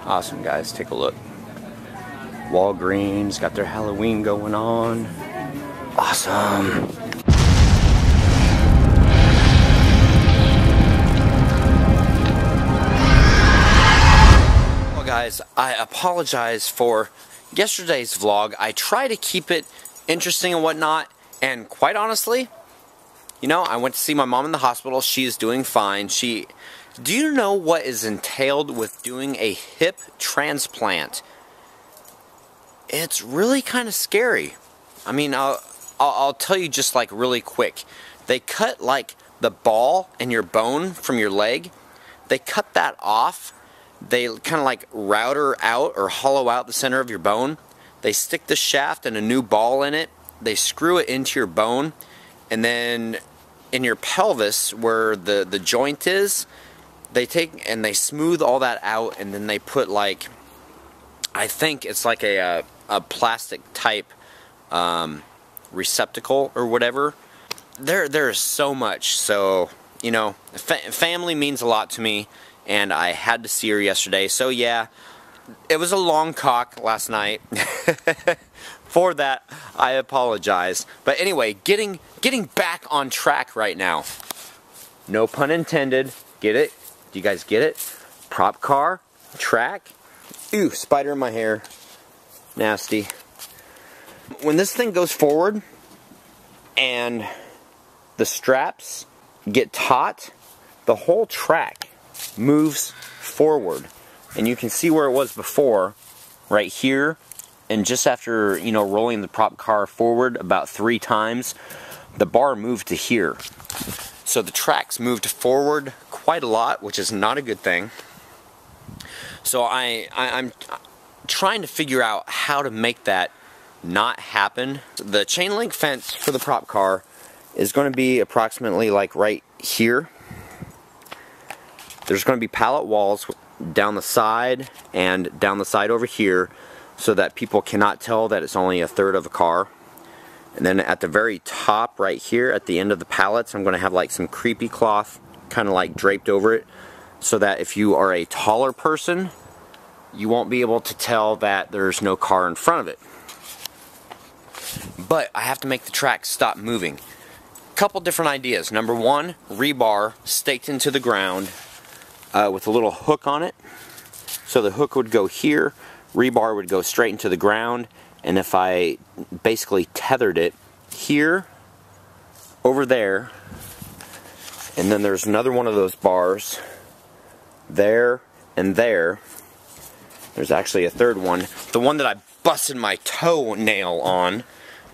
Awesome, guys. Take a look. Walgreens got their Halloween going on. Awesome. Well, guys, I apologize for yesterday's vlog. I try to keep it interesting and whatnot, and quite honestly, you know, I went to see my mom in the hospital. She is doing fine. Do you know what is entailed with doing a hip transplant? It's really kind of scary. I mean, I'll tell you just like really quick. They cut like the ball in your bone from your leg. They cut that off. They kind of like router out or hollow out the center of your bone. They stick the shaft and a new ball in it. They screw it into your bone, and then in your pelvis where the joint is, they take and they smooth all that out, and then they put like, I think it's like a plastic type receptacle or whatever. There is so much. So, you know, family means a lot to me, and I had to see her yesterday. So yeah, it was a long cock last night. For that, I apologize. But anyway, getting back on track right now. No pun intended. Get it? Do you guys get it? Prop car, track. Ew, spider in my hair. Nasty. When this thing goes forward and the straps get taut, the whole track moves forward. And you can see where it was before, right here. And just after, you know, rolling the prop car forward about 3 times, the bar moved to here. So the tracks moved forward quite a lot, which is not a good thing. So I'm trying to figure out how to make that not happen. The chain link fence for the prop car is going to be approximately like right here. There's going to be pallet walls down the side and down the side over here, so that people cannot tell that it's only a third of a car. And then at the very top right here at the end of the pallets, I'm going to have like some creepy cloth kind of like draped over it, so that if you are a taller person, you won't be able to tell that there's no car in front of it. But I have to make the track stop moving. Couple different ideas. Number one, rebar staked into the ground with a little hook on it. So the hook would go here, rebar would go straight into the ground, and if I basically tethered it here, over there, and then there's another one of those bars there and there. There's actually a third one. The one that I busted my toenail on,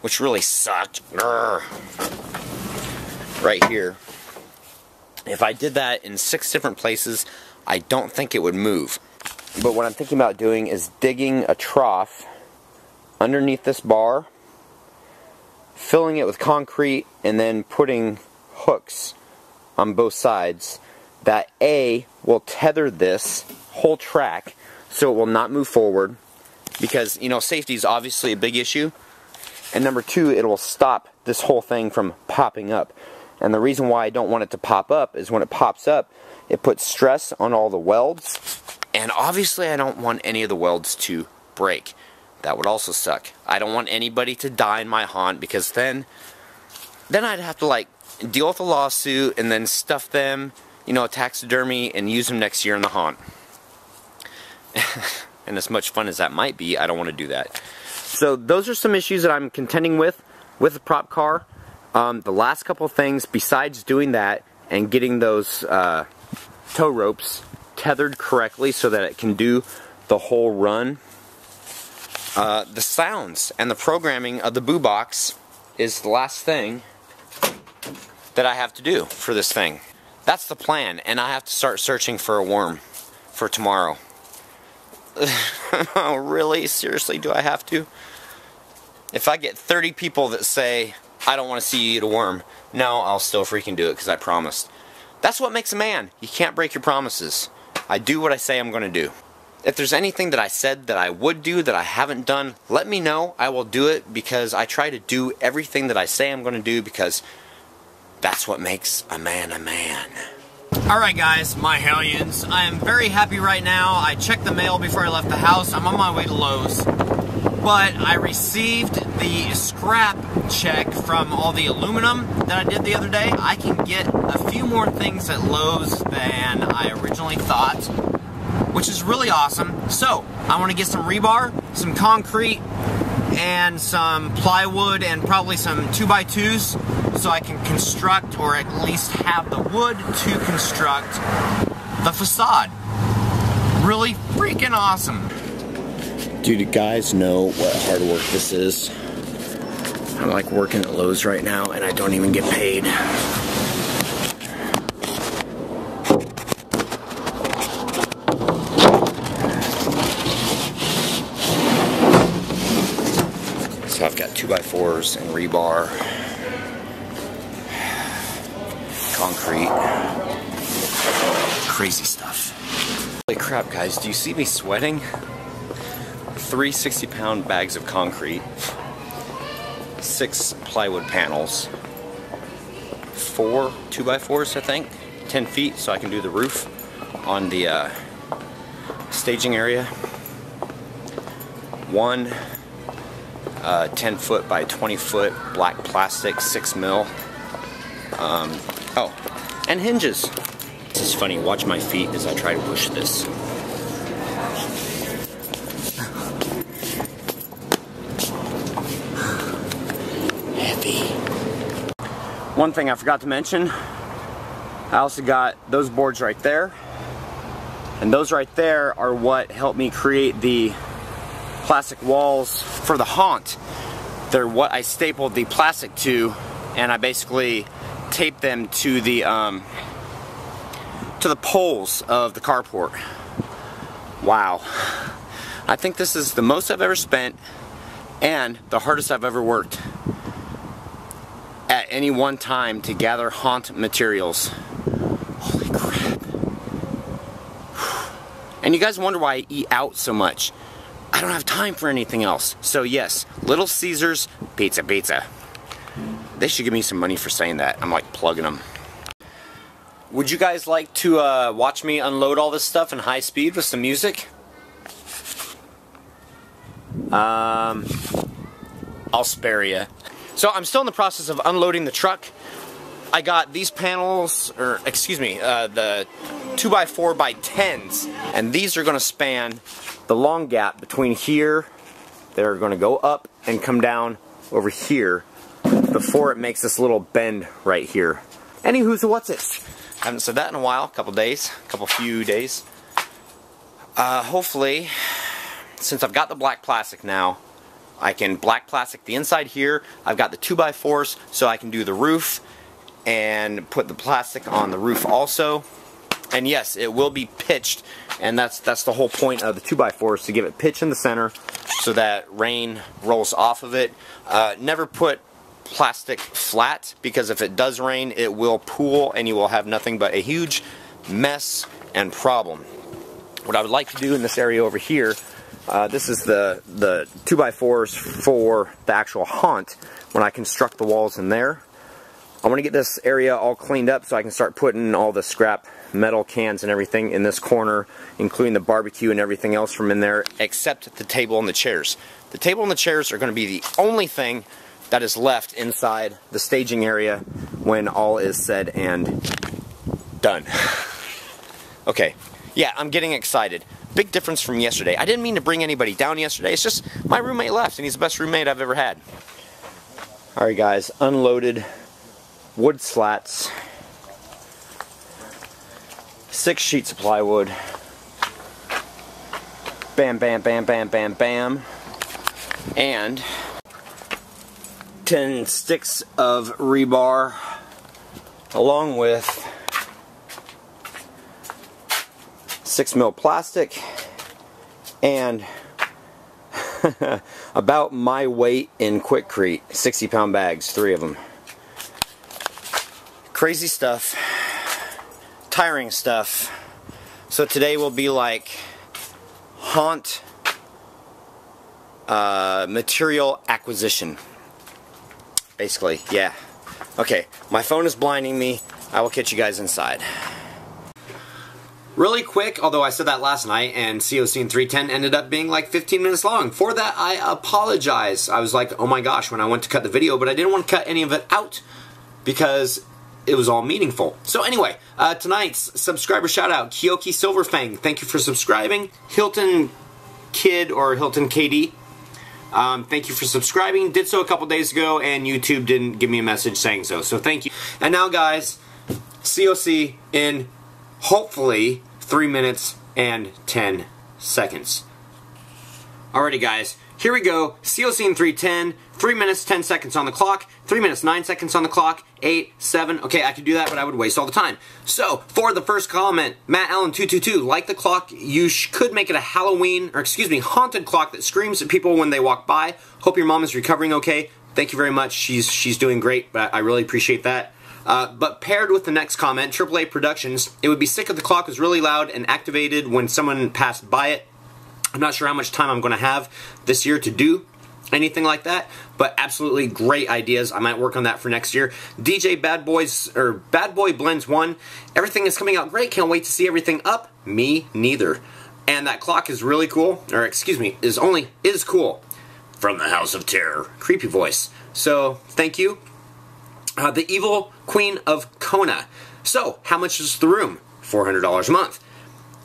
which really sucked. Grr. Right here. If I did that in 6 different places, I don't think it would move. But what I'm thinking about doing is digging a trough underneath this bar, filling it with concrete, and then putting hooks on both sides that A, will tether this whole track so it will not move forward, because, you know, safety is obviously a big issue, and number 2, it will stop this whole thing from popping up. And the reason why I don't want it to pop up is when it pops up, it puts stress on all the welds, and obviously I don't want any of the welds to break. That would also suck. I don't want anybody to die in my haunt, because then I'd have to like deal with a lawsuit and then stuff them, you know, taxidermy, and use them next year in the haunt. And as much fun as that might be, I don't want to do that. So those are some issues that I'm contending with the prop car. The last couple of things, besides doing that and getting those tow ropes tethered correctly so that it can do the whole run, the sounds and the programming of the boo box is the last thing that I have to do for this thing. That's the plan, and I have to start searching for a worm for tomorrow. Oh, really? Seriously, do I have to? If I get 30 people that say, I don't want to see you eat a worm, no, I'll still freaking do it, because I promised. That's what makes a man. You can't break your promises. I do what I say I'm going to do. If there's anything that I said that I would do that I haven't done, let me know. I will do it, because I try to do everything that I say I'm going to do, because that's what makes a man a man. Alright guys, my hellions, I am very happy right now. I checked the mail before I left the house. I'm on my way to Lowe's. But I received the scrap check from all the aluminum that I did the other day. I can get a few more things at Lowe's than I originally thought, which is really awesome. So, I want to get some rebar, some concrete, and some plywood, and probably some 2x2s so I can construct, or at least have the wood to construct the facade. Really freaking awesome. Do you guys know what hard work this is? I'm like working at Lowe's right now and I don't even get paid. So I've got 2x4s and rebar, concrete, crazy stuff. Holy crap guys, do you see me sweating? 3 60-pound bags of concrete, 6 plywood panels, 4 2x4s I think, 10 feet so I can do the roof on the staging area, 1 10-foot by 20-foot black plastic 6 mil. Oh, and hinges. This is funny, watch my feet as I try to push this. Heavy. One thing I forgot to mention, I also got those boards right there. And those right there are what helped me create the plastic walls for the haunt. They're what I stapled the plastic to, and I basically taped them to the poles of the carport. Wow. I think this is the most I've ever spent and the hardest I've ever worked at any one time to gather haunt materials. Holy crap. And you guys wonder why I eat out so much. I don't have time for anything else. So yes, Little Caesars, pizza, pizza. They should give me some money for saying that. I'm like plugging them. Would you guys like to watch me unload all this stuff in high speed with some music? I'll spare you. So I'm still in the process of unloading the truck. I got these panels, or excuse me, the 2x4x10s, and these are going to span the long gap between here. They're going to go up and come down over here before it makes this little bend right here. Anywho, so what's it? I haven't said that in a while, few days. Hopefully, since I've got the black plastic now, I can black plastic the inside here. I've got the 2x4s, so I can do the roof and put the plastic on the roof also. And yes, it will be pitched, and that's the whole point of the 2x4s, to give it pitch in the center so that rain rolls off of it. Never put plastic flat, because if it does rain, it will pool and you will have nothing but a huge mess and problem. What I would like to do in this area over here, this is the 2x4s for the actual haunt. When I construct the walls in there, I want to get this area all cleaned up so I can start putting all the scrap metal cans and everything in this corner, including the barbecue and everything else from in there, except the table and the chairs. The table and the chairs are going to be the only thing that is left inside the staging area when all is said and done. Okay, yeah, I'm getting excited. Big difference from yesterday. I didn't mean to bring anybody down yesterday. It's just my roommate left, and he's the best roommate I've ever had. Alright guys, unloaded wood slats, 6 sheets of plywood, bam, bam, bam, bam, bam, bam, and 10 sticks of rebar, along with 6 mil plastic, and about my weight in Quickcrete, 60-pound bags, 3 of them. Crazy stuff, tiring stuff. So today will be like haunt material acquisition. Basically, yeah. Okay, my phone is blinding me. I will catch you guys inside. Really quick, although I said that last night, and COC in 310 ended up being like 15 minutes long. For that, I apologize. I was like, oh my gosh, when I went to cut the video, but I didn't want to cut any of it out because it was all meaningful. So anyway, tonight's subscriber shout out, Kyoki Silverfang. Thank you for subscribing. Hilton Kid or Hilton KD. Thank you for subscribing. Did so a couple days ago, and YouTube didn't give me a message saying so. So thank you. And now, guys, COC in hopefully 3 minutes and 10 seconds. Alrighty, guys. Here we go. COC in 310. 3 minutes, 10 seconds on the clock. 3 minutes, 9 seconds on the clock. 8, 7. Okay, I could do that, but I would waste all the time. So, for the first comment, Matt Allen 222, like the clock, you could make it a Halloween, or excuse me, haunted clock that screams at people when they walk by. Hope your mom is recovering okay. Thank you very much. She's doing great, but I really appreciate that. But paired with the next comment, AAA Productions, it would be sick if the clock was really loud and activated when someone passed by it. I'm not sure how much time I'm going to have this year to do anything like that, but absolutely great ideas. I might work on that for next year. DJ Bad Boys, or Bad Boy Blends 1, everything is coming out great. Can't wait to see everything up. Me neither. And that clock is really cool, or excuse me, is cool. From the House of Terror. Creepy voice. So, thank you. The Evil Queen of Kona. So, how much is the room? $400 a month.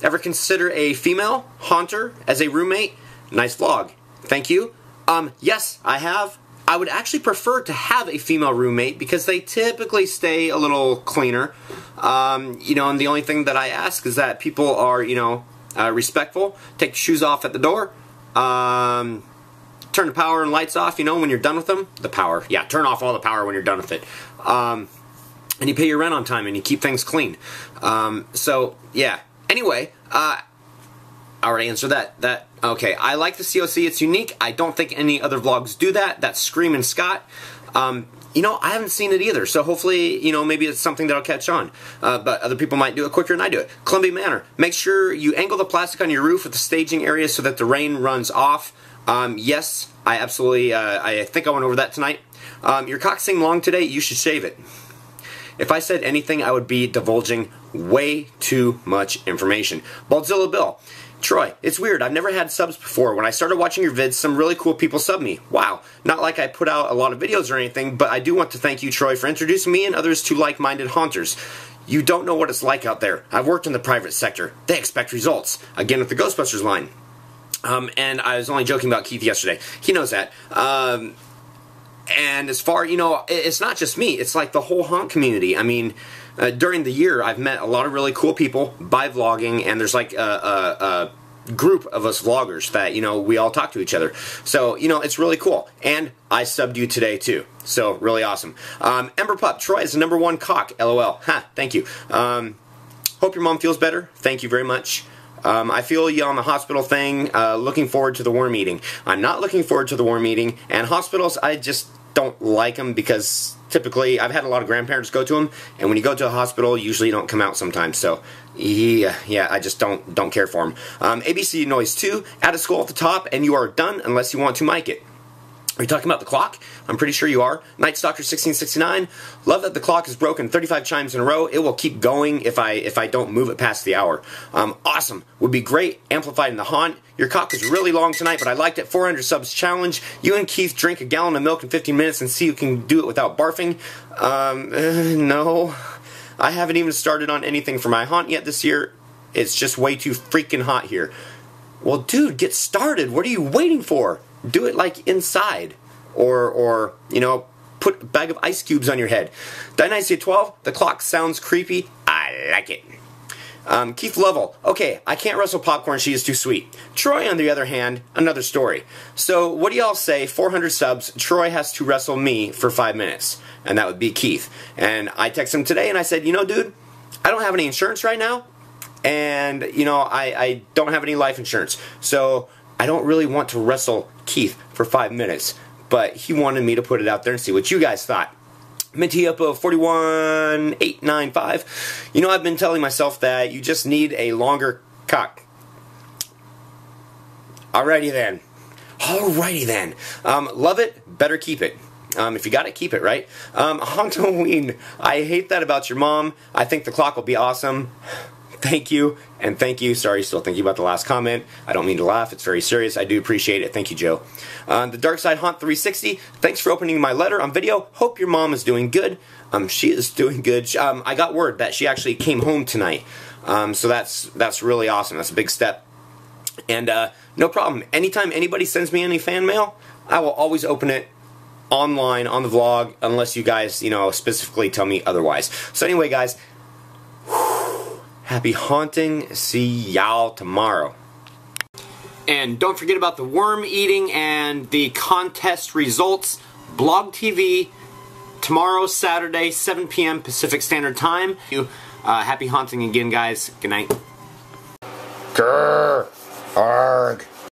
Ever consider a female haunter as a roommate? Nice vlog. Thank you. Yes, I have. I would actually prefer to have a female roommate because they typically stay a little cleaner. You know, and the only thing that I ask is that people are, you know, respectful. Take your shoes off at the door. Turn the power and lights off, you know, when you're done with them. The power. Yeah, turn off all the power when you're done with it. And you pay your rent on time and you keep things clean. So, yeah. Anyway, I already answered that. Okay, I like the COC. It's unique. I don't think any other vlogs do that. That's Scream and Scott. You know, I haven't seen it either, so hopefully, you know, maybe it's something that'll catch on. But other people might do it quicker than I do it. Columbia Manor. Make sure you angle the plastic on your roof with the staging area so that the rain runs off. Yes, I absolutely, I think I went over that tonight. Your cock seemed long today. You should shave it. If I said anything, I would be divulging way too much information. Baldzilla Bill. Troy, it's weird. I've never had subs before. When I started watching your vids, some really cool people subbed me. Wow. Not like I put out a lot of videos or anything, but I do want to thank you, Troy, for introducing me and others to like-minded haunters. You don't know what it's like out there. I've worked in the private sector. They expect results. Again with the Ghostbusters line. And I was only joking about Keith yesterday. He knows that. And as far, you know, it's not just me. It's like the whole haunt community. I mean, during the year, I've met a lot of really cool people by vlogging, and there's like a group of us vloggers that, you know, we all talk to each other. So, you know, it's really cool. And I subbed you today, too. So, really awesome. Ember Pup, Troy is the #1 cock. LOL. Ha, thank you. Hope your mom feels better. Thank you very much. I feel you on the hospital thing. Looking forward to the war meeting. I'm not looking forward to the war meeting. And hospitals, I just don't like them because typically I've had a lot of grandparents go to them, and when you go to a hospital, usually you don't come out sometimes. So yeah, I just don't care for them. ABC Noise 2, add a skull at the top, and you are done unless you want to mic it. Are you talking about the clock? I'm pretty sure you are. Night Stalker 1669. Love that the clock is broken 35 chimes in a row. It will keep going if I don't move it past the hour. Awesome. Would be great. Amplified in the haunt. Your cock was really long tonight, but I liked it. 400 subs challenge. You and Keith drink a gallon of milk in 15 minutes and see who can do it without barfing. No. I haven't even started on anything for my haunt yet this year. It's just way too freaking hot here. Well, dude, get started. What are you waiting for? Do it like inside, or you know, put a bag of ice cubes on your head. Dynasty 12, the clock sounds creepy. I like it. Keith Lovell, okay, I can't wrestle popcorn, she is too sweet. Troy, on the other hand, another story. So, what do y'all say, 400 subs, Troy has to wrestle me for 5 minutes, and that would be Keith. And I texted him today and I said, you know, dude, I don't have any insurance right now, and, you know, I don't have any life insurance, so I don't really want to wrestle Keith for 5 minutes, but he wanted me to put it out there and see what you guys thought. Minty up of 41895. You know, I've been telling myself that you just need a longer cock. Alrighty then. Love it, better keep it. If you got it, keep it, right? Hauntoween, I hate that about your mom. I think the clock will be awesome. thank you, and thank you. Sorry, still thinking about the last comment. I don't mean to laugh. It's very serious. I do appreciate it. Thank you, Joe. The Dark Side Haunt 360. Thanks for opening my letter on video. Hope your mom is doing good. She is doing good. I got word that she actually came home tonight. So that's really awesome. That's a big step. And no problem. Anytime anybody sends me any fan mail, I will always open it online on the vlog, unless you guys, you know, specifically tell me otherwise. So anyway, guys, happy haunting. See y'all tomorrow. And don't forget about the worm eating and the contest results. BlogTV tomorrow, Saturday, 7 p.m. Pacific Standard Time. Happy haunting again, guys. Good night. Grr. Arg.